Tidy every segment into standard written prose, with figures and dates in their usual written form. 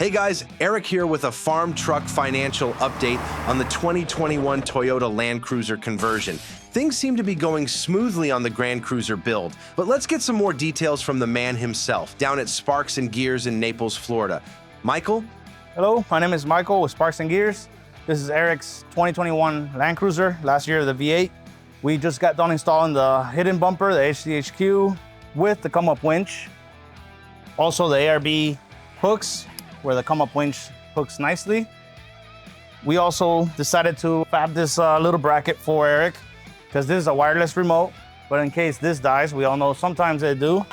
Hey guys, Eric here with a farm truck financial update on the 2021 Toyota Land Cruiser conversion. Things seem to be going smoothly on the Grand Cruiser build, but let's get some more details from the man himself down at Sparks and Gears in Naples, Florida. Michael? Hello, my name is Michael with Sparks and Gears. This is Eric's 2021 Land Cruiser, last year the V8. We just got done installing the hidden bumper, the SDHQ, with the COMEUP winch. Also the ARB hooks, where the COMEUP winch hooks nicely. We also decided to fab this little bracket for Eric, because this is a wireless remote, but in case this dies, we all know sometimes they do,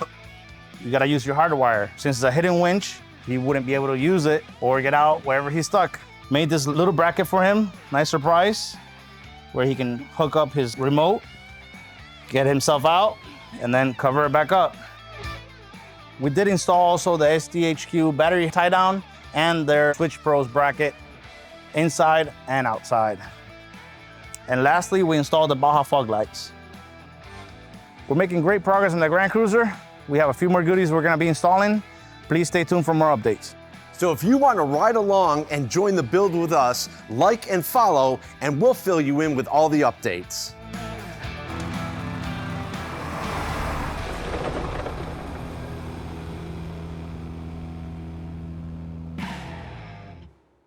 you gotta use your hardwire. Since it's a hidden winch, he wouldn't be able to use it or get out wherever he's stuck. Made this little bracket for him, nice surprise, where he can hook up his remote, get himself out, and then cover it back up. We did install also the SDHQ battery tie down and their Switch Pros bracket inside and outside. And lastly, we installed the Baja fog lights. We're making great progress in the Grand Cruiser. We have a few more goodies we're gonna be installing. Please stay tuned for more updates. So if you want to ride along and join the build with us, like and follow, and we'll fill you in with all the updates.